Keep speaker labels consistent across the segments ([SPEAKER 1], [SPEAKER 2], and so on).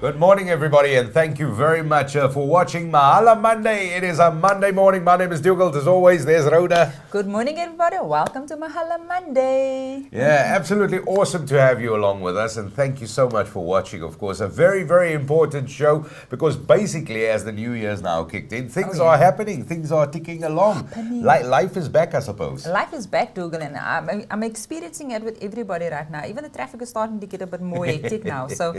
[SPEAKER 1] Good morning, everybody, and thank you very much for watching Mahala Monday. It is a Monday morning. My name is Dougal. As always, there's Rhoda.
[SPEAKER 2] Good morning, everybody. Welcome to Mahala Monday.
[SPEAKER 1] Yeah, absolutely awesome to have you along with us, and thank you so much for watching. Of course, a very, very important show because basically, as the new year's now kicked in, things are happening. Things are ticking along. Life is back, I suppose.
[SPEAKER 2] Life is back, Dougal, and I'm experiencing it with everybody right now. Even the traffic is starting to get a bit more hectic now. So,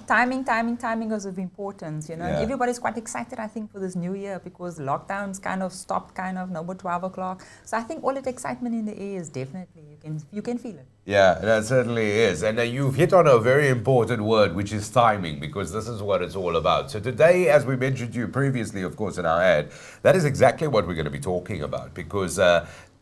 [SPEAKER 2] timing is of importance, And everybody's quite excited, I think, for this new year because lockdowns kind of stopped, no more 12 o'clock. So I think all that excitement in the air is definitely, you can feel it.
[SPEAKER 1] Yeah, that certainly is. And you've hit on a very important word, which is timing, because this is what it's all about. So today, as we mentioned to you previously, of course, in our ad, that is exactly what we're going to be talking about because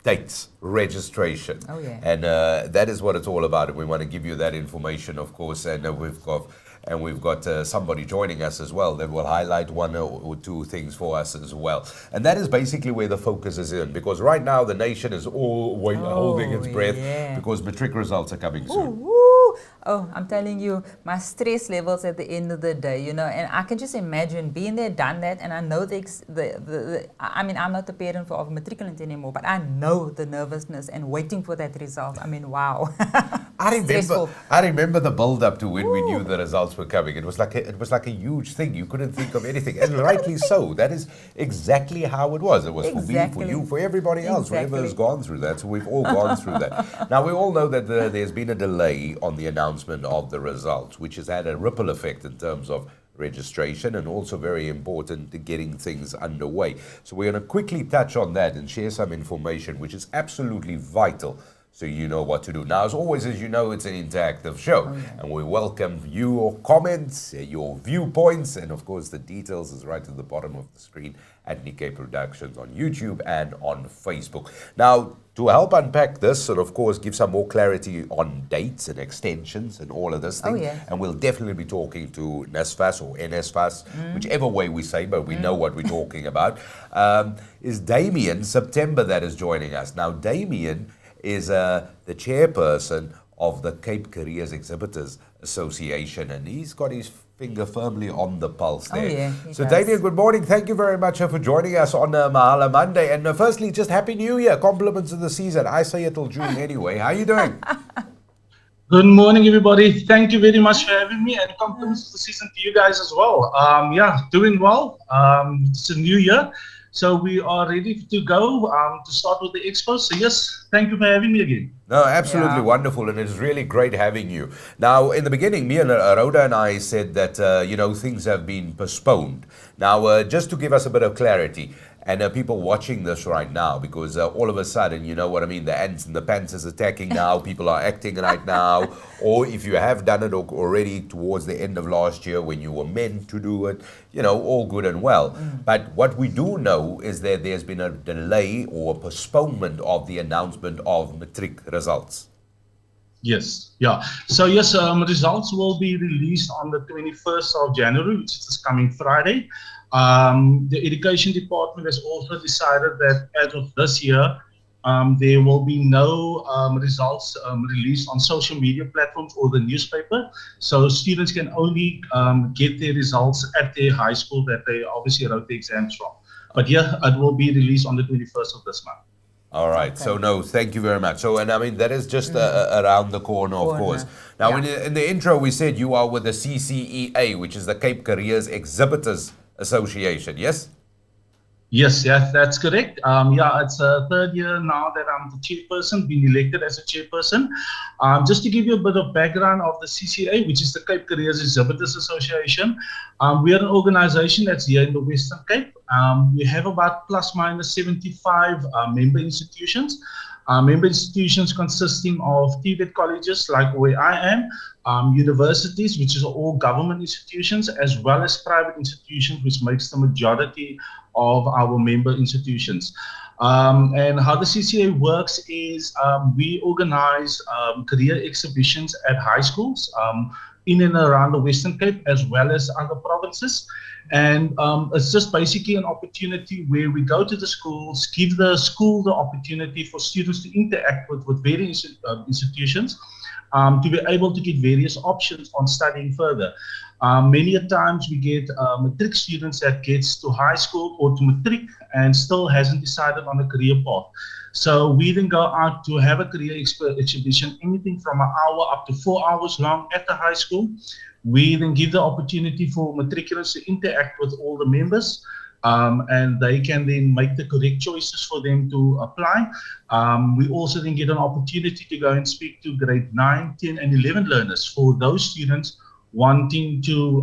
[SPEAKER 1] dates, registration.
[SPEAKER 2] Oh, yeah.
[SPEAKER 1] And that is what it's all about. And we want to give you that information, of course. And we've got somebody joining us as well that will highlight one or two things for us as well. And that is basically where the focus is in, because right now the nation is all holding its breath because Matric results are coming soon.
[SPEAKER 2] Oh, I'm telling you, my stress levels at the end of the day, and I can just imagine being there, done that, and I know I'm not the parent of a matriculant anymore, but I know the nervousness and waiting for that result. Wow.
[SPEAKER 1] I remember the build-up to when we knew the results were coming. It was like a huge thing. You couldn't think of anything, and rightly so. That is exactly how it was. It was for me, for you, for everybody else. Whoever has gone through that. So we've all gone through that. Now we all know that there's been a delay on the announcement of the results, which has had a ripple effect in terms of registration and also very important to getting things underway. So we're going to quickly touch on that and share some information which is absolutely vital so you know what to do. Now, as always, as you know, it's an interactive show, and we welcome your comments, your viewpoints, and of course the details is right at the bottom of the screen at Nickay Productions on YouTube and on Facebook. Now, to help unpack this and of course give some more clarity on dates and extensions and all of this thing, and we'll definitely be talking to NSFAS or NSFAS, whichever way we say, but we know what we're talking about, is Damien September that is joining us. Now, Damien is the chairperson of the Cape Careers Exhibitors Association, and he's got his finger firmly on the pulse there. So Damien, good morning. Thank you very much for joining us on Mahala Monday. And firstly, just Happy New Year. Compliments of the season. I say it till June anyway. How are you doing?
[SPEAKER 3] Good morning, everybody. Thank you very much for having me, and compliments of the season to you guys as well. Doing well. It's a new year. So we are ready to go to start with the expo. So yes, thank you for having me again.
[SPEAKER 1] No, absolutely wonderful, and it's really great having you. Now, in the beginning, me and Rhoda and I said that, things have been postponed. Now, just to give us a bit of clarity, and people watching this right now, because all of a sudden, you know what I mean, the ants and the pants is attacking now, people are acting right now, or if you have done it already towards the end of last year when you were meant to do it, all good and well. But what we do know is that there's been a delay or a postponement of the announcement of Matric results.
[SPEAKER 3] Yes, yeah. So yes, results will be released on the 21st of January, which is this coming Friday. The education department has also decided that as of this year, there will be no results released on social media platforms or the newspaper. So students can only get their results at their high school that they obviously wrote the exams from. But yeah, it will be released on the 21st of this month.
[SPEAKER 1] All right. Okay. So, no, thank you very much. So, and I mean, that is just around the corner, of course. Now, in the intro, we said you are with the CCEA, which is the Cape Careers Exhibitors Association, yes?
[SPEAKER 3] Yes, that's correct. It's a third year now that I'm the chairperson, being elected as a chairperson. Just to give you a bit of background of the CCA, which is the Cape Careers Exhibitors Association, we are an organization that's here in the Western Cape. We have about plus minus 75 member institutions. Member institutions consisting of TVET colleges, like where I am, universities, which is all government institutions, as well as private institutions, which makes the majority of our member institutions. And how the CCA works is we organize career exhibitions at high schools in and around the Western Cape, as well as other provinces. And it's just basically an opportunity where we go to the schools, give the school the opportunity for students to interact with various institutions, to be able to get various options on studying further. Many a times we get Matric students that gets to high school or to Matric and still hasn't decided on a career path. So we then go out to have a career exhibition, anything from an hour up to 4 hours long at the high school. We then give the opportunity for matriculants to interact with all the members, and they can then make the correct choices for them to apply. We also then get an opportunity to go and speak to grade 9, 10, and 11 learners for those students wanting to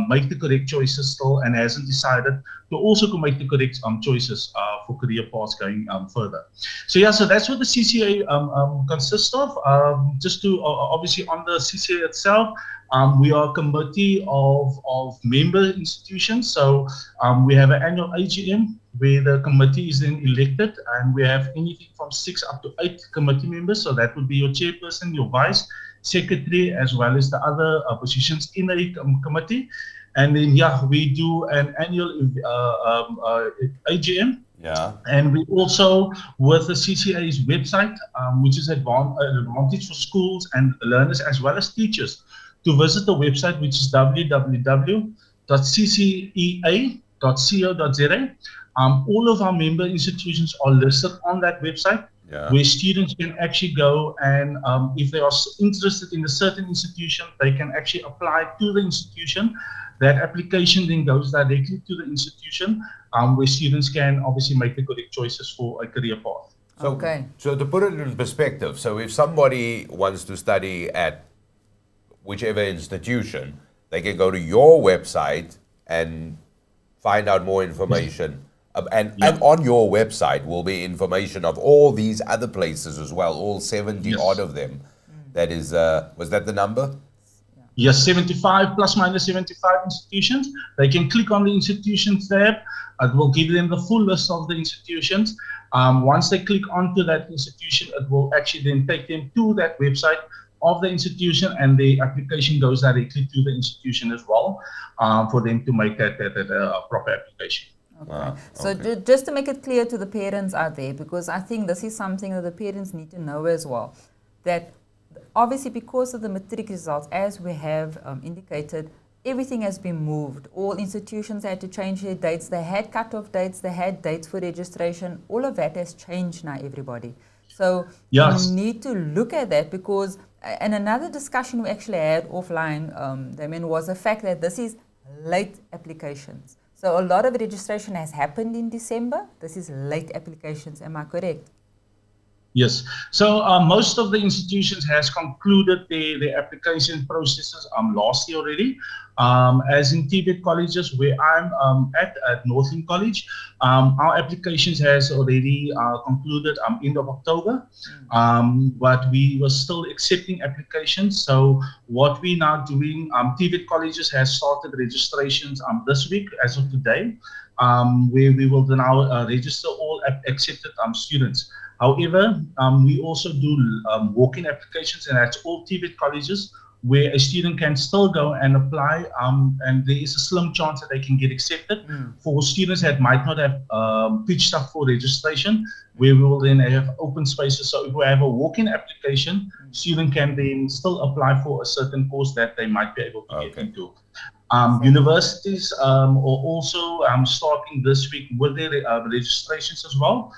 [SPEAKER 3] make the correct choices still and hasn't decided to also make the correct choices for career paths going further. So yeah, so that's what the CCA consists of. Just to obviously on the CCA itself, we are a committee of member institutions. So we have an annual AGM where the committee is then elected, and we have anything from 6 up to 8 committee members. So that would be your chairperson, your vice, secretary, as well as the other positions in a committee. And then, yeah, we do an annual AGM.
[SPEAKER 1] Yeah.
[SPEAKER 3] And we also, with the CCA's website, which is an advantage for schools and learners as well as teachers, to visit the website, which is www.ccea.co.za. All of our member institutions are listed on that website. Yeah. Where students can actually go and if they are interested in a certain institution, they can actually apply to the institution. That application then goes directly to the institution where students can obviously make the correct choices for a career path.
[SPEAKER 1] So, so to put it in perspective, so if somebody wants to study at whichever institution, they can go to your website and find out more information. And on your website will be information of all these other places as well, all 70 odd of them. That is, was that the number?
[SPEAKER 3] Yes, 75 plus minus 75 institutions. They can click on the institutions tab. It will give them the full list of the institutions. Once they click onto that institution, it will actually then take them to that website of the institution, and the application goes directly to the institution as well for them to make that proper application.
[SPEAKER 2] Okay. Wow. So just to make it clear to the parents out there, because I think this is something that the parents need to know as well, that obviously because of the Matric results, as we have indicated, everything has been moved. All institutions had to change their dates. They had cut-off dates. They had dates for registration. All of that has changed now, everybody. So you need to look at that because, and another discussion we actually had offline, Damien, was the fact that this is late applications. So a lot of registration has happened in December. This is late applications. Am I correct?
[SPEAKER 3] Yes. So most of the institutions has concluded their application processes last year already. As in TVET colleges where I'm at Northland College, our applications has already concluded end of October, but we were still accepting applications. So what we now doing, TVET colleges has started registrations this week as of today, where we will now register all accepted students. However, we also do walk-in applications, and that's all TVET colleges where a student can still go and apply, and there is a slim chance that they can get accepted. For students that might not have pitched up for registration, where we will then have open spaces. So if we have a walk-in application, student can then still apply for a certain course that they might be able to get into. Universities are also starting this week with their registrations as well,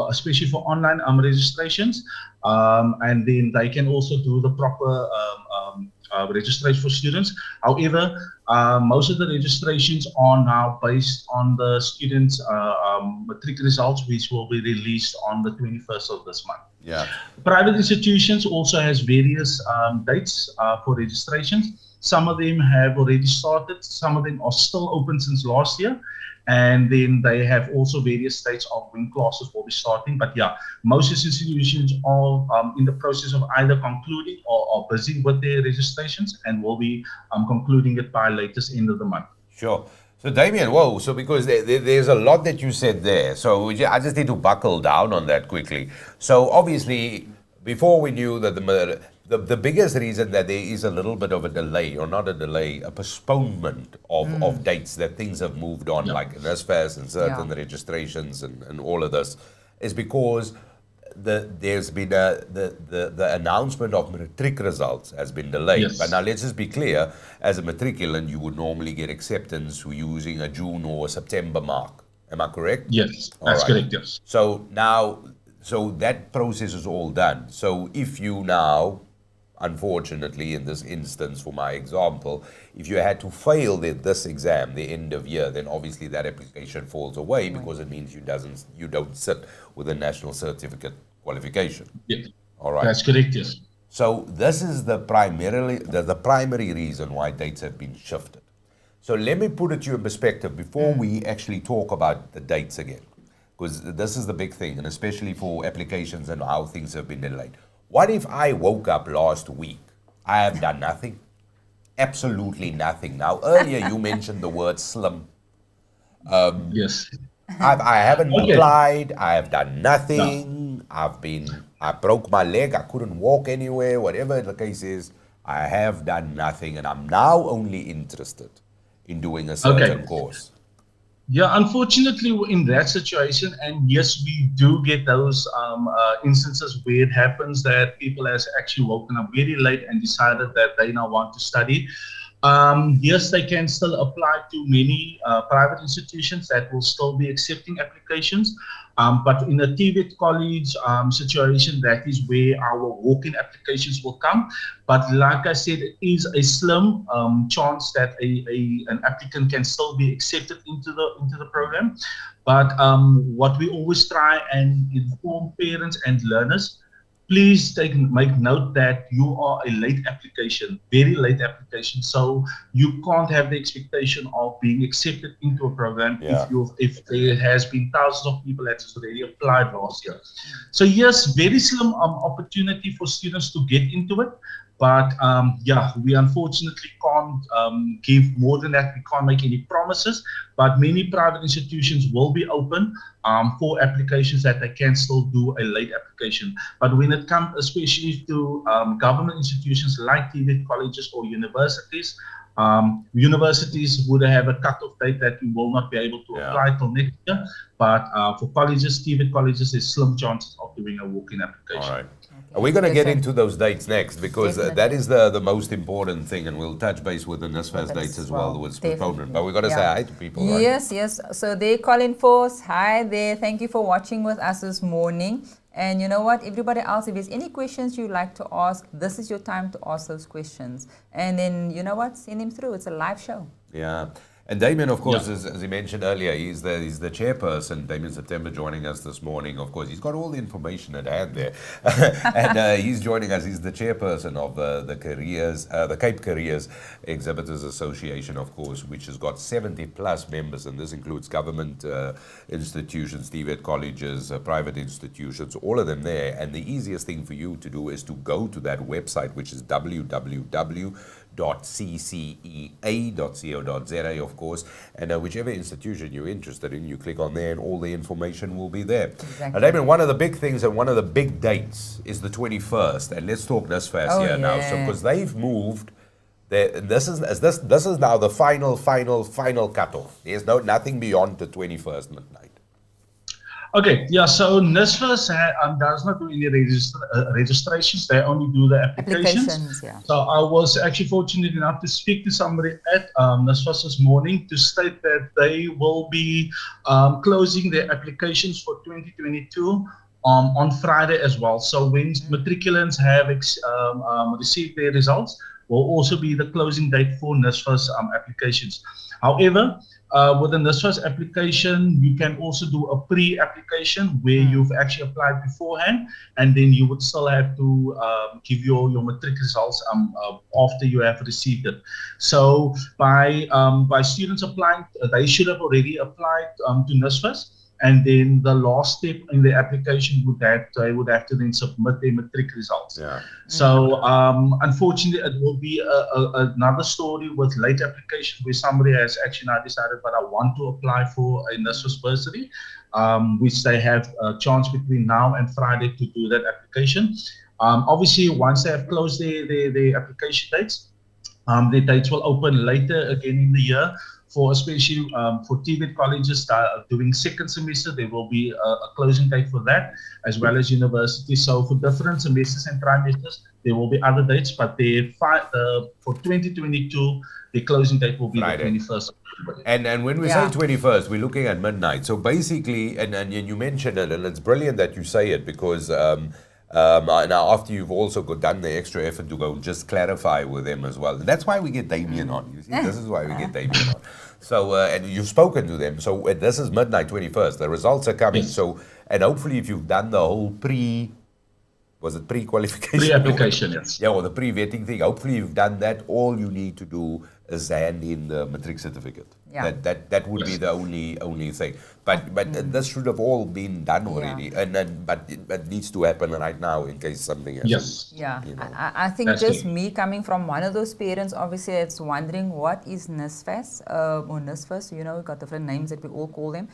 [SPEAKER 3] especially for online registrations, and then they can also do the proper registration for students. However, most of the registrations are now based on the students' Matric results, which will be released on the 21st of this month.
[SPEAKER 1] Yeah.
[SPEAKER 3] Private institutions also has various dates for registrations. Some of them have already started. Some of them are still open since last year. And then they have also various dates of when classes will be starting. But yeah, most institutions are in the process of either concluding or are busy with their registrations and will be concluding it by latest end of the month.
[SPEAKER 1] Sure. So Damien, whoa, so because there's a lot that you said there. So I just need to buckle down on that quickly. So obviously, before we knew that the biggest reason that there is a little bit of a delay, or not a delay, a postponement of dates, that things have moved on, like NSFAS and certain registrations and all of this, is because there's been the announcement of Matric results has been delayed.
[SPEAKER 3] Yes.
[SPEAKER 1] But now let's just be clear, as a matriculant, you would normally get acceptance using a June or a September mark. Am I correct?
[SPEAKER 3] Yes, that's correct, yes.
[SPEAKER 1] So now, so that process is all done. So if you now, unfortunately, in this instance, for my example, if you had to fail this exam, the end of year, then obviously that application falls away because it means you don't sit with a national certificate qualification.
[SPEAKER 3] Yeah.
[SPEAKER 1] All right.
[SPEAKER 3] That's correct, yes.
[SPEAKER 1] So this is the primary reason why dates have been shifted. So let me put it to you in perspective before we actually talk about the dates again, because this is the big thing, and especially for applications and how things have been delayed. What if I woke up last week? I have done nothing. Absolutely nothing. Now, earlier you mentioned the word slim.
[SPEAKER 3] Yes.
[SPEAKER 1] I haven't applied. I have done nothing. No. I broke my leg. I couldn't walk anywhere. Whatever the case is, I have done nothing, and I'm now only interested in doing a certain course.
[SPEAKER 3] Yeah, unfortunately, in that situation, and yes, we do get those instances where it happens that people has actually woken up very late and decided that they now want to study. Yes, they can still apply to many private institutions that will still be accepting applications. But in a TVET college situation, that is where our walk-in applications will come. But like I said, it is a slim chance that an applicant can still be accepted into the program. But what we always try and inform parents and learners, please make note that you are a late application, very late application. So you can't have the expectation of being accepted into a program if there has been thousands of people that has already applied last year. So yes, very slim opportunity for students to get into it. But yeah, we unfortunately can't give more than that. We can't make any promises, but many private institutions will be open for applications that they can still do a late application. But when it comes especially to government institutions like TVET colleges or universities, universities would have a cutoff date that we will not be able to apply till next year. But for colleges, TVET colleges, there's slim chances of doing a walk-in application.
[SPEAKER 1] All right. We're going to get into those dates next because that is the most important thing, and we'll touch base with the NSFAS dates as well with proponent. But we've got to say hi to people, right?
[SPEAKER 2] Yes, yes. So they Colin Force, hi there. Thank you for watching with us this morning. And you know what, everybody else, if there's any questions you'd like to ask, this is your time to ask those questions. And then, you know what, send them through. It's a live show.
[SPEAKER 1] Yeah. And Damien, of course, as he mentioned earlier, he's the chairperson. Damien September joining us this morning. Of course, he's got all the information at hand there, and he's joining us. He's the chairperson of the Cape Careers Exhibitors Association, of course, which has got 70+ members, and this includes government institutions, TVET colleges, private institutions, all of them there. And the easiest thing for you to do is to go to that website, which is www.ccea.co.za, of course, and whichever institution you're interested in, you click on there and all the information will be there.
[SPEAKER 2] Exactly.
[SPEAKER 1] And I mean, one of the big things and one of the big dates is the 21st, and let's talk NSFAS here now. So because they've moved, this is now the final cutoff. There's nothing beyond the 21st midnight.
[SPEAKER 3] Okay, yeah, so NSFAS does not do any registrations, they only do the applications. So I was actually fortunate enough to speak to somebody at NSFAS this morning to state that they will be closing their applications for 2022 on Friday as well. So when matriculants have received their results, will also be the closing date for NSFAS applications. However, with the NSFAS application, you can also do a pre-application where you've actually applied beforehand, and then you would still have to give your matric results after you have received it. So by students applying, they should have already applied to NSFAS, and then the last step in the application they would have to then submit their matric results. Yeah. So unfortunately, it will be another story with late application where somebody has actually now decided, but I want to apply for a NSFAS bursary, which they have a chance between now and Friday to do that application. Obviously, once they have closed their application dates, The dates will open later again in the year. For especially for TVET colleges that are doing second semester, there will be a closing date for that, as well as universities. So for different semesters and trimesters, there will be other dates, but for 2022, the closing date will be
[SPEAKER 1] Friday.
[SPEAKER 3] the 21st.
[SPEAKER 1] And when we say 21st, we're looking at midnight. So basically, and you mentioned it, and it's brilliant that you say it, because now after you've also done the extra effort to go and just clarify with them as well. And that's why we get Damien on. You see, this is why we get Damien on. So, and you've spoken to them. So this is midnight 21st. The results are coming.
[SPEAKER 3] Yes.
[SPEAKER 1] So, and hopefully if you've done the whole pre-qualification?
[SPEAKER 3] Pre-application, yes.
[SPEAKER 1] Yeah, or the pre-vetting thing. Hopefully you've done that. All you need to do is hand in the matric certificate.
[SPEAKER 2] Yeah.
[SPEAKER 1] That would be the only thing. But this should have all been done already. But it needs to happen right now in case something happens.
[SPEAKER 3] Yes.
[SPEAKER 2] Yeah,
[SPEAKER 1] You know.
[SPEAKER 2] I think
[SPEAKER 3] That's
[SPEAKER 2] just
[SPEAKER 3] good.
[SPEAKER 2] me coming from one of those parents, obviously it's wondering what is NSFAS or NSFAS, you know, we've got different names that we all call them.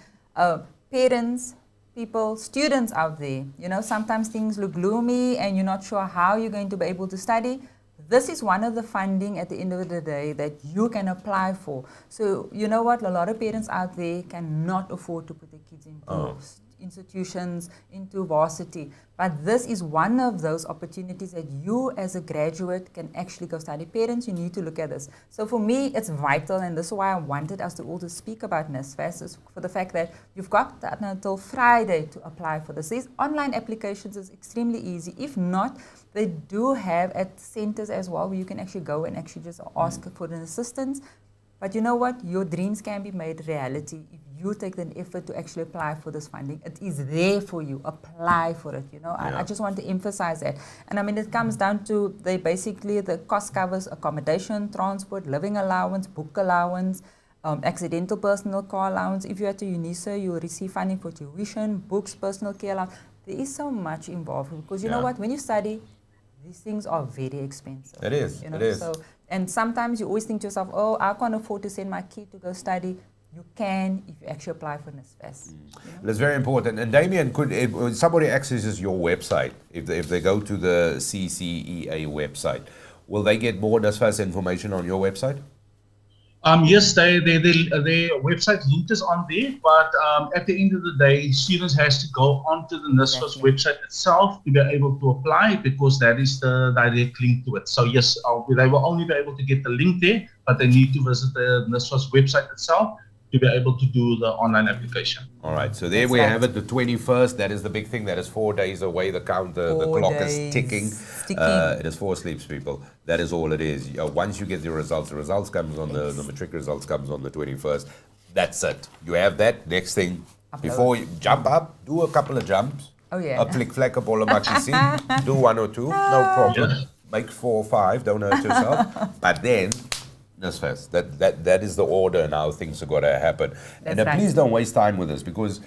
[SPEAKER 2] Parents, people, students out there, you know, sometimes things look gloomy and you're not sure how you're going to be able to study. This is one of the funding at the end of the day that you can apply for. So you know what, a lot of parents out there cannot afford to put their kids into institutions, into varsity. But this is one of those opportunities that you as a graduate can actually go study. Parents, you need to look at this. So for me, it's vital, and this is why I wanted us to all to speak about NSFAS, is for the fact that you've got until Friday to apply for this. These online applications is extremely easy. If not, they do have at centers as well where you can actually go and actually just ask for an assistance. But you know what? Your dreams can be made reality if you take the effort to actually apply for this funding. It is there for you. Apply for it. You know, I just want to emphasize that. And I mean, it comes down to the cost covers accommodation, transport, living allowance, book allowance, accidental personal car allowance. If you're at a UNISA, you'll receive funding for tuition, books, personal care allowance. There is so much involved because you know what? When you study, these things are very expensive.
[SPEAKER 1] It is.
[SPEAKER 2] You know?
[SPEAKER 1] It is.
[SPEAKER 2] So, and sometimes you always think to yourself, oh, I can't afford to send my kid to go study. You can if you actually apply for NSFAS. You know?
[SPEAKER 1] That's very important. And Damien, if somebody accesses your website, if they go to the CCEA website, will they get more NSFAS information on your website?
[SPEAKER 3] Yes, their website link is on there, but at the end of the day, students has to go onto the NSFAS website itself to be able to apply, because that is the direct link to it. So yes, they will only be able to get the link there, but they need to visit the NSFAS website itself to be able to do the online application.
[SPEAKER 1] All right, so there we have it, the 21st. That is the big thing. That is 4 days away. The clock is ticking. It is 4 sleeps, people. That is all it is. Once you get the results comes on the matric results comes on the 21st. That's it. You have that. Next thing, before you jump up, do a couple of jumps.
[SPEAKER 2] Oh yeah.
[SPEAKER 1] A flick flack up all of do 1 or 2, no problem. Make 4 or 5, don't hurt yourself. But then NSFAS. That is the order and how things are going to happen.
[SPEAKER 2] That's
[SPEAKER 1] and
[SPEAKER 2] right.
[SPEAKER 1] Please don't waste time with this, because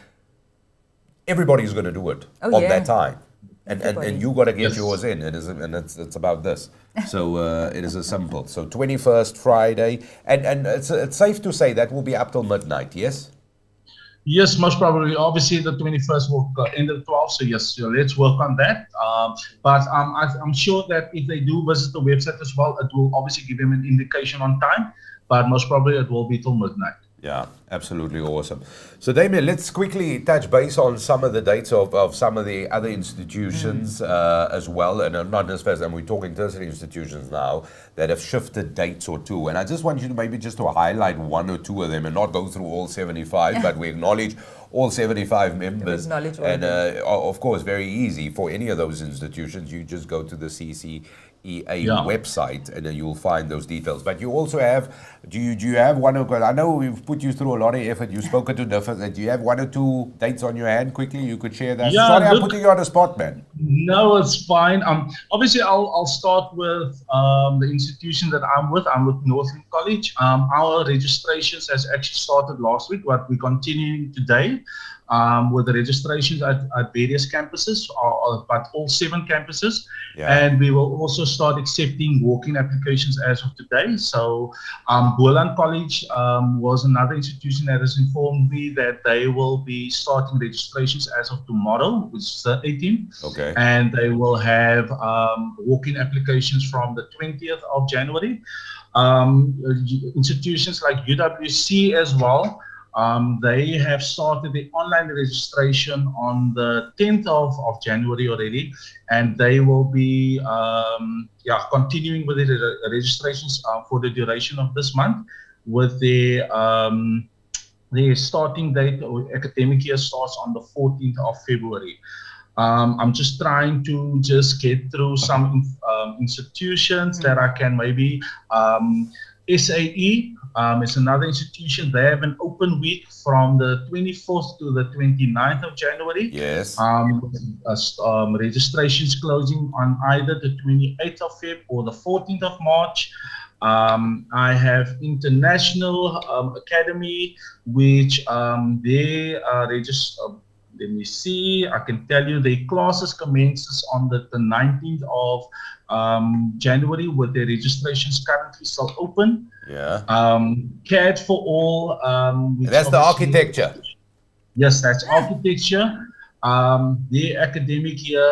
[SPEAKER 1] everybody's going to do it on that time. And you got to get yours in. It is, and it's about this. So it is as simple. So 21st Friday, and it's safe to say that will be up till midnight. Yes.
[SPEAKER 3] Yes, most probably. Obviously, the 21st will end at 12. So yes, so let's work on that. But I'm sure that if they do visit the website as well, it will obviously give them an indication on time. But most probably it will be till midnight.
[SPEAKER 1] Yeah, absolutely awesome. So Damien, let's quickly touch base on some of the dates of some of the other institutions as well, and not NSFAS, and we're talking tertiary institutions now that have shifted dates or two. And I just want you to maybe just to highlight 1 or 2 of them and not go through all 75, but we acknowledge all 75 members. And of course, very easy for any of those institutions. You just go to the CCEA website and then you'll find those details. But you also have, do you have one or, I know we've put you through a lot of effort, you've spoken to different, do you have 1 or 2 dates on your hand quickly? You could share that. Sorry, I'm putting you on the spot, man.
[SPEAKER 3] No, it's fine. Obviously, I'll start with the institution that I'm with. I'm with Northland College. Our registrations has actually started last week, but we're continuing today with the registrations at various campuses, but all 7 campuses. And we will also start accepting walk-in applications as of today. So Northland College was another institution that has informed me that they will be starting registrations as of tomorrow, which is the 18th.
[SPEAKER 1] Okay.
[SPEAKER 3] And they will have walk-in applications from the 20th of January. Institutions like UWC as well, they have started the online registration on the 10th of January already, and they will be continuing with the registrations for the duration of this month, with the starting date or academic year starts on the 14th of February. I'm just trying to get through some institutions that I can maybe, SAE is another institution. They have an open week from the 24th to the 29th of January.
[SPEAKER 1] Yes.
[SPEAKER 3] Registrations closing on either the 28th of Feb or the 14th of March. I have International Academy, which they register. Let me see. I can tell you the classes commences on the 19th of January, with the registrations currently still open.
[SPEAKER 1] Yeah.
[SPEAKER 3] CAD for all.
[SPEAKER 1] That's the architecture.
[SPEAKER 3] Yes, that's architecture. The academic year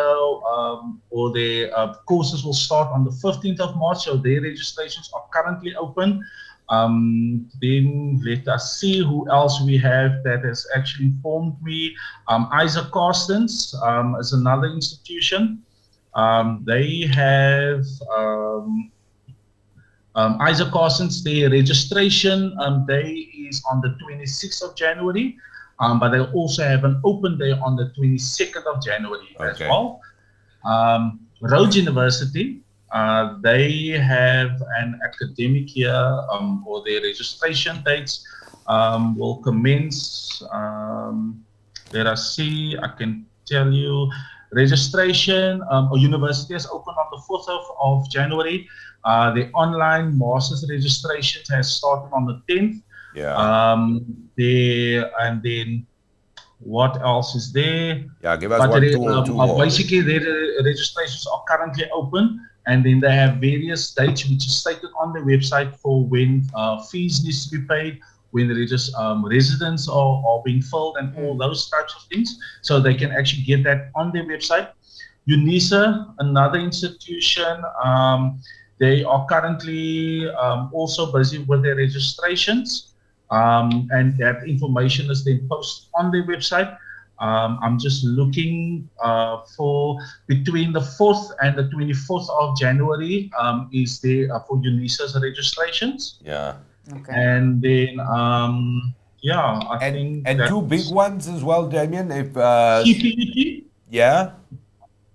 [SPEAKER 3] or the courses will start on the 15th of March, so their registrations are currently open. Then let us see who else we have that has actually informed me. Isaac Carstens is another institution. They have Isaac Carstens, their registration day is on the 26th of January. But they also have an open day on the 22nd of January as well. Rhodes University, they have an academic year, or their registration dates will commence. Let us see, I can tell you, registration or university is open on the 4th of January. The online master's registrations has started on the 10th.
[SPEAKER 1] Yeah.
[SPEAKER 3] And then what else is there?
[SPEAKER 1] Yeah, give us two more.
[SPEAKER 3] Basically, their registrations are currently open, and then they have various dates which is stated on the website for when fees needs to be paid, when the residents are being filled, and all those types of things. So they can actually get that on their website. UNISA, another institution, they are currently also busy with their registrations. And that information is then posted on their website. I'm just looking for between the 4th and the 24th of January is there for UNISA's registrations.
[SPEAKER 1] Yeah.
[SPEAKER 2] Okay.
[SPEAKER 3] And then, I think.
[SPEAKER 1] And two big ones as well, Damien. If
[SPEAKER 3] CPUT.
[SPEAKER 1] Yeah.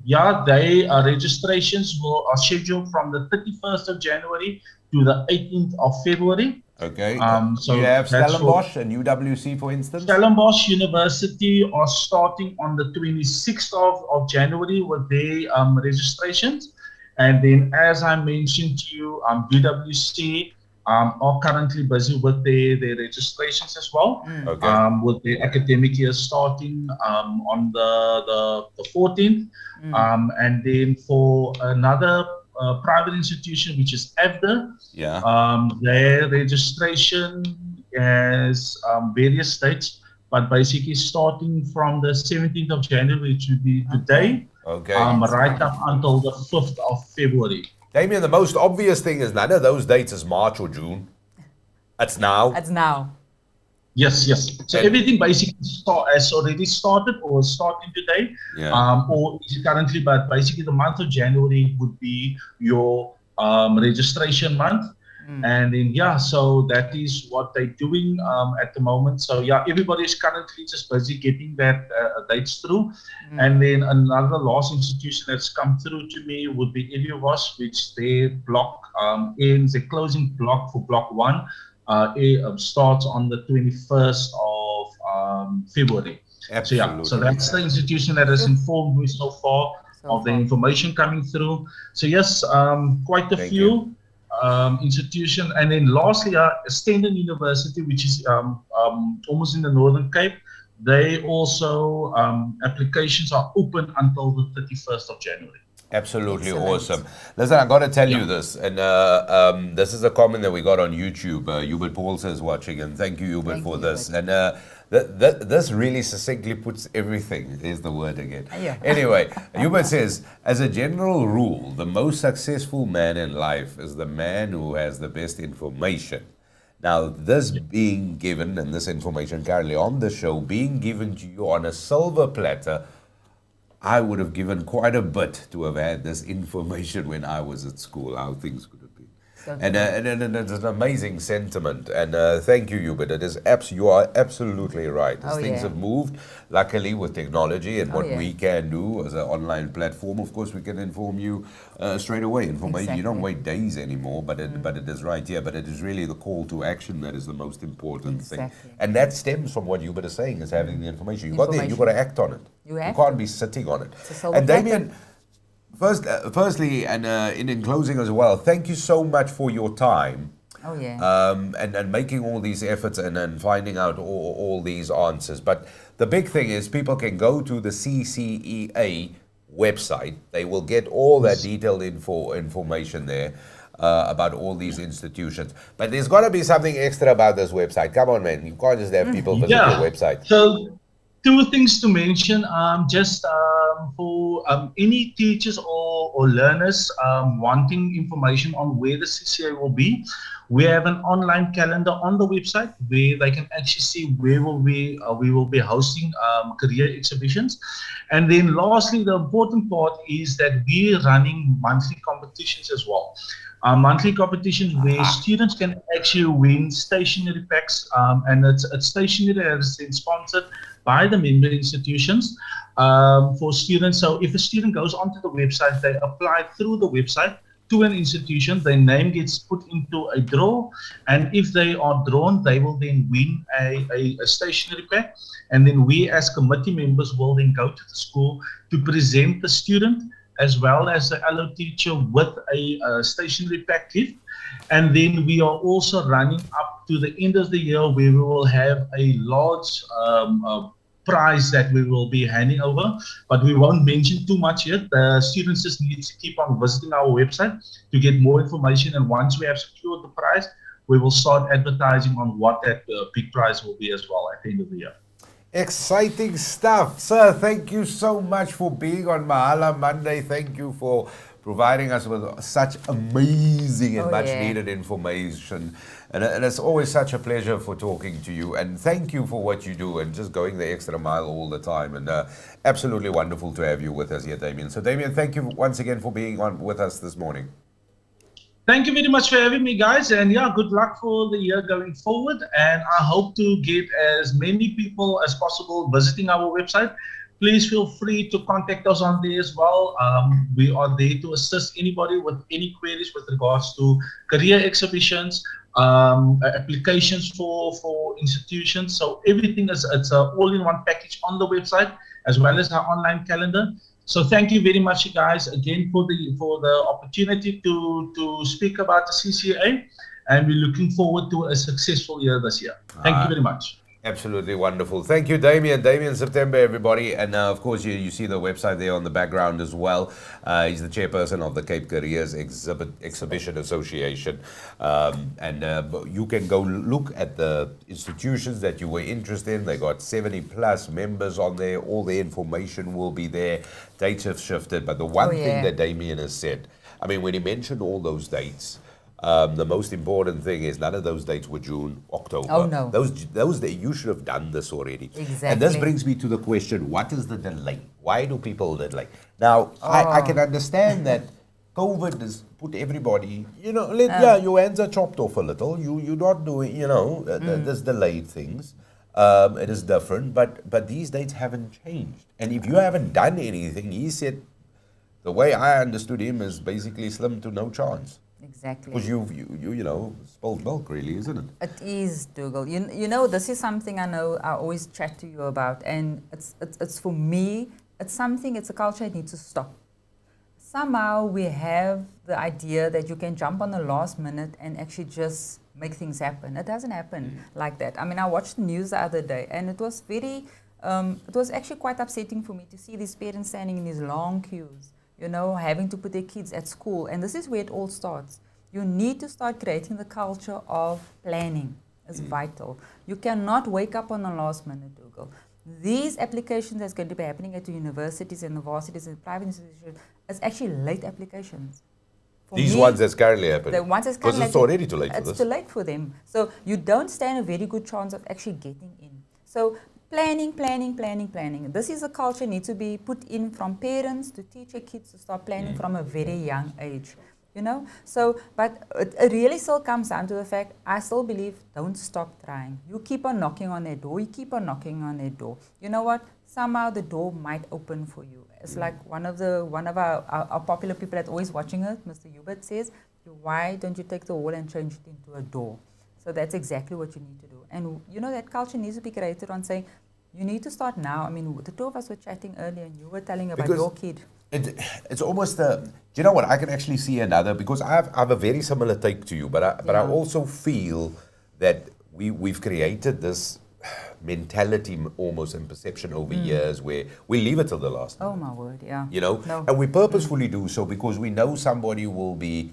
[SPEAKER 3] Yeah, they registrations are scheduled from the 31st of January to the 18th of February.
[SPEAKER 1] Okay.
[SPEAKER 3] So
[SPEAKER 1] you have Stellenbosch and UWC, for instance?
[SPEAKER 3] Stellenbosch University are starting on the 26th of January with their registrations. And then, as I mentioned to you, UWC are currently busy with their registrations as well.
[SPEAKER 1] Okay.
[SPEAKER 3] With the academic year starting on the 14th. And then for another private institution, which is AFDA, their registration has various dates, but basically starting from the 17th of January, which would be today, right up until the 5th of February.
[SPEAKER 1] Damien, the most obvious thing is none of those dates is March or June. It's now.
[SPEAKER 2] It's now.
[SPEAKER 3] Yes. So everything basically has already started or starting today, or is currently, but basically the month of January would be your registration month. And then, so that is what they're doing at the moment. So everybody is currently just busy getting that dates through. And then another last institution that's come through to me would be Eliovos, which their block ends, the closing block for block 1 starts on the 21st of February.
[SPEAKER 1] Absolutely.
[SPEAKER 3] So that's the institution that has informed me so far of the information coming through. So yes, quite a few institution. And then lastly, Stenden University, which is almost in the Northern Cape. They also, applications are open until the 31st of January.
[SPEAKER 1] Absolutely
[SPEAKER 2] Excellent.
[SPEAKER 1] awesome. Listen, I got to tell you this, and this is a comment that we got on YouTube. Hubert Paulse is watching, and thank you, Hubert, for this. And this really succinctly puts everything. There's the word again.
[SPEAKER 2] Yeah.
[SPEAKER 1] Anyway, Hubert says, as a general rule, the most successful man in life is the man who has the best information. Now, this being given, and this information currently on the show, being given to you on a silver platter, I would have given quite a bit to have had this information when I was at school, how things could have been. And it's an amazing sentiment. And thank you, Hubert. It is you are absolutely right. As things have moved, luckily with technology and what we can do as an online platform, of course, we can inform you straight away. Information. You don't wait days anymore, but it is right here. But it is really the call to action that is the most important thing. And that stems from what Hubert is saying, is having the information. You got to act on it. You can't be sitting on it. And Damien, firstly, and in closing as well, thank you so much for your time. And making all these efforts and finding out all these answers. But the big thing is people can go to the CCEA website. They will get all that detailed information there about all these institutions. But there's got to be something extra about this website. Come on, man. You can't just have people visit your website.
[SPEAKER 3] So, two things to mention, for any teachers or learners wanting information on where the CCA will be. We have an online calendar on the website where they can actually see where we will be hosting career exhibitions. And then lastly, the important part is that we're running monthly competitions as well. Monthly competitions where students can actually win stationery packs, and it's stationery that is then sponsored by the member institutions for students. So if a student goes onto the website, they apply through the website to an institution, their name gets put into a draw, and if they are drawn, they will then win a stationery pack, and then we as committee members will then go to the school to present the student as well as the allo teacher with a stationery pack gift. And then we are also running up to the end of the year where we will have a large prize that we will be handing over, but we won't mention too much yet. The students just need to keep on visiting our website to get more information, and once we have secured the prize, we will start advertising on what that big prize will be as well at the end of the year.
[SPEAKER 1] Exciting stuff. Sir, thank you so much for being on Mahala Monday. Thank you for providing us with such amazing and much needed information. And it's always such a pleasure for talking to you. And thank you for what you do and just going the extra mile all the time. And absolutely wonderful to have you with us here, Damien. So Damien, thank you once again for being on with us this morning.
[SPEAKER 3] Thank you very much for having me, guys. And yeah, good luck for the year going forward. And I hope to get as many people as possible visiting our website. Please feel free to contact us on there as well. We are there to assist anybody with any queries with regards to career exhibitions, applications for institutions. So everything it's an all-in-one package on the website as well as our online calendar. So thank you very much, you guys, again for the opportunity to speak about the CCA, and we're looking forward to a successful year this year. Thank you very much.
[SPEAKER 1] Absolutely wonderful. Thank you, Damien. Damien September, everybody. And of course, you see the website there on the background as well. He's the chairperson of the Cape Careers Exhibition Association. And you can go look at the institutions that you were interested in. They got 70 plus members on there. All the information will be there. Dates have shifted. But the one thing that Damien has said, I mean, when he mentioned all those dates, the most important thing is none of those dates were June, October.
[SPEAKER 2] Oh, no.
[SPEAKER 1] Those you should have done this already.
[SPEAKER 2] Exactly.
[SPEAKER 1] And this brings me to the question, what is the delay? Why do people delay? Now, I can understand that COVID has put everybody, your hands are chopped off a little. You're not doing, there's delayed things. It is different, but these dates haven't changed. And if you haven't done anything, he said, the way I understood him is basically slim to no chance.
[SPEAKER 2] Exactly.
[SPEAKER 1] Because you spilled milk, really, isn't it?
[SPEAKER 2] It is, Dougal. You know, this is something I know I always chat to you about, and it's for me, it's a culture that needs to stop. Somehow we have the idea that you can jump on the last minute and actually just make things happen. It doesn't happen like that. I mean, I watched the news the other day, and it was actually quite upsetting for me to see these parents standing in these long queues, having to put their kids at school. And this is where it all starts. You need to start creating the culture of planning. It's vital. You cannot wake up on the last minute, Google. These applications that's going to be happening at the universities and the varsities and private institutions, it's actually late applications.
[SPEAKER 1] These ones that's currently happening.
[SPEAKER 2] The ones that's
[SPEAKER 1] because
[SPEAKER 2] currently
[SPEAKER 1] it's already too late for this.
[SPEAKER 2] It's too late for them. So you don't stand a very good chance of actually getting in. So planning. This is a culture needs to be put in from parents to teach your kids to start planning from a very young age. So, but it really still comes down to the fact, I still believe, don't stop trying. You keep on knocking on their door, You know what? Somehow the door might open for you. It's like one of our popular people that's always watching it, Mr. Hubert, says, why don't you take the wall and change it into a door? So that's exactly what you need to do. And that culture needs to be created on saying, you need to start now. I mean, the two of us were chatting earlier and you were telling about your kid.
[SPEAKER 1] It's almost do you know what? I can actually see another, because I have a very similar take to you, but I also feel that we've created this mentality almost and perception over years where we leave it till the last minute.
[SPEAKER 2] Oh my word, yeah.
[SPEAKER 1] No. And we purposefully do so because we know somebody will be,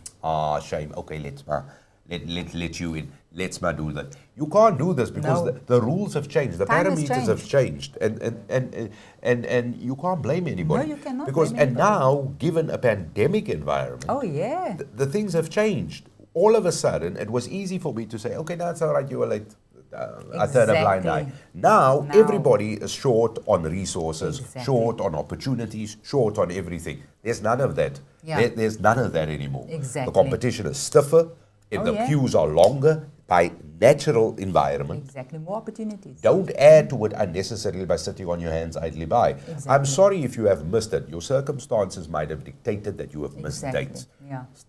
[SPEAKER 1] shame, okay, let you in, let's do that. You can't do this because the rules have changed, the parameters have changed, and you can't blame anybody.
[SPEAKER 2] No, you cannot
[SPEAKER 1] because
[SPEAKER 2] blame anybody.
[SPEAKER 1] Now, given a pandemic environment, the things have changed. All of a sudden, it was easy for me to say, okay, that's all right, you were late. I turn a blind eye. Now, everybody is short on resources, short on opportunities, short on everything. There's none of that. There's none of that anymore.
[SPEAKER 2] Exactly.
[SPEAKER 1] The competition is stiffer. The queues are longer by natural environment.
[SPEAKER 2] Exactly, more opportunities.
[SPEAKER 1] Don't add to it unnecessarily by sitting on your hands idly by.
[SPEAKER 2] Exactly.
[SPEAKER 1] I'm sorry if you have missed it. Your circumstances might have dictated that you have missed dates.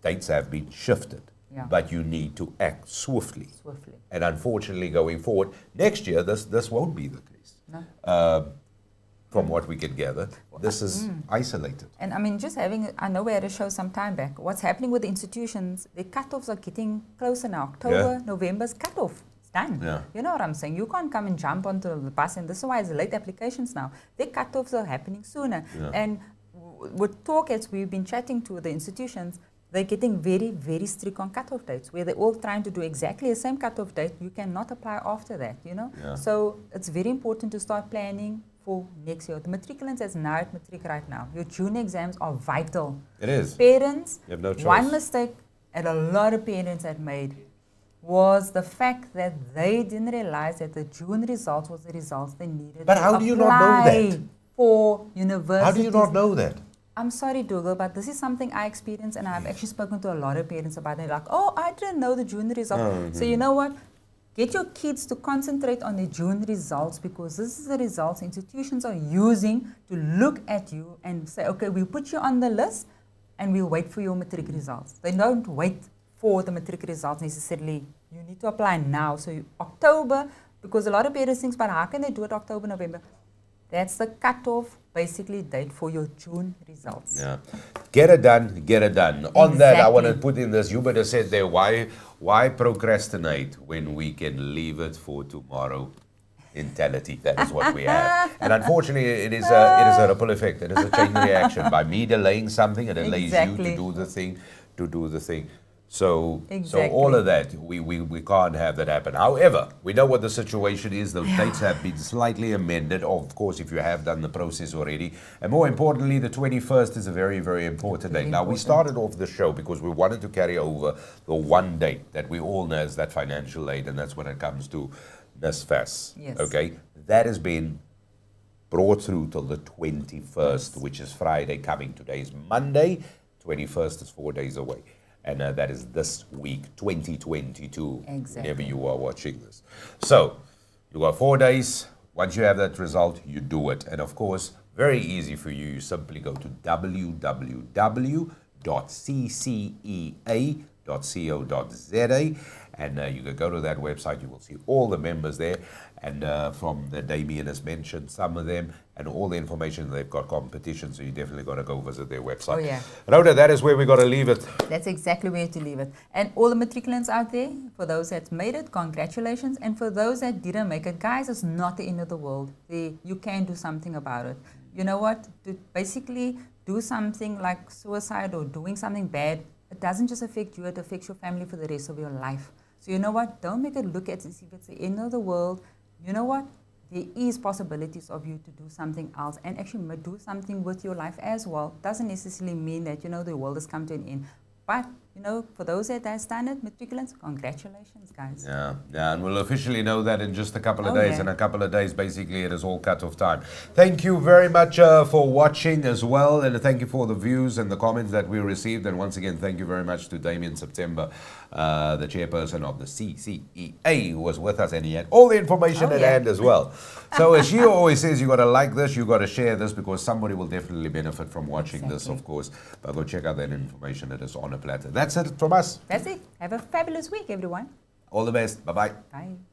[SPEAKER 1] Dates have been shifted. But you need to act swiftly. And unfortunately, going forward, next year, this won't be the case. No. From what we can gather, this is isolated.
[SPEAKER 2] And I mean, I know we had a show some time back. What's happening with the institutions, the cutoffs are getting closer now. October, November's cutoff. It's done. Yeah. You know what I'm saying? You can't come and jump onto the bus, and this is why it's late applications now. The cutoffs are happening sooner. Yeah. And with talkers we've been chatting to the institutions, they're getting very, very strict on cutoff dates, where they're all trying to do exactly the same cutoff date. You cannot apply after that, Yeah. So it's very important to start planning for next year. The matriculants is now at Matric right now. Your June exams are vital.
[SPEAKER 1] It is.
[SPEAKER 2] Parents,
[SPEAKER 1] you have no choice.
[SPEAKER 2] One mistake that a lot of parents had made was the fact that they didn't realize that the June results was the results they needed
[SPEAKER 1] But how do you not know that?
[SPEAKER 2] For universities.
[SPEAKER 1] How do you not know that?
[SPEAKER 2] I'm sorry, Dougal, but this is something I experienced, and I've actually spoken to a lot of parents about it. They're like, oh, I didn't know the June results. So you know what? Get your kids to concentrate on the June results, because this is the results institutions are using to look at you and say, okay, we'll put you on the list and we'll wait for your matric results. They don't wait for the matric results necessarily. You need to apply now. So October, because a lot of parents think, but how can they do it October, November? That's the cutoff, basically, date for your June results.
[SPEAKER 1] Yeah. Get it done, get it done. On that, I want to put in this, Hubert has said there, why procrastinate when we can leave it for tomorrow? Mentality, that is what we have. And unfortunately, it is a ripple effect. It is a chain reaction. By me delaying something, it delays you to do the thing. So all of that, we can't have that happen. However, we know what the situation is. The dates have been slightly amended, of course, if you have done the process already. And more importantly, the 21st is a very, very important date. Now, we started off the show because we wanted to carry over the one date that we all know is that financial aid, and that's when it comes to NSFAS.
[SPEAKER 2] Yes.
[SPEAKER 1] Okay? That has been brought through till the 21st, which is Friday coming. Today is Monday. 21st is 4 days away. And that is this week, 2022, whenever you are watching this. So, you got 4 days. Once you have that result, you do it. And of course, very easy for you. You simply go to www.ccea.co.za, and you can go to that website. You will see all the members there. And from the Damien has mentioned some of them, and all the information. They've got competition, so you definitely got to go visit their website.
[SPEAKER 2] Oh, yeah.
[SPEAKER 1] Rhoda, that is where we got to leave it.
[SPEAKER 2] That's exactly where to leave it. And all the matriculants out there, for those that made it, congratulations. And for those that didn't make it, guys, it's not the end of the world. You can do something about it. You know what? Basically, do something like suicide or doing something bad, it doesn't just affect you, it affects your family for the rest of your life. So you know what? Don't make it look at it as if it's the end of the world. You know what? There is possibilities of you to do something else and actually do something with your life as well. Doesn't necessarily mean that, the world has come to an end. But, for those that have done it, matriculants, congratulations, guys.
[SPEAKER 1] Yeah, and we'll officially know that in just a couple of days. In a couple of days, basically, it is all cut-off time. Thank you very much for watching as well, and thank you for the views and the comments that we received. And once again, thank you very much to Damien September, the chairperson of the CCEA, who was with us, and he had all the information at hand as well. So as she always says, you got to like this, you got to share this, because somebody will definitely benefit from watching this, of course. But go check out that information. It is on a platter. That's it from us.
[SPEAKER 2] That's it. Have a fabulous week, everyone.
[SPEAKER 1] All the best. Bye-bye.
[SPEAKER 2] Bye.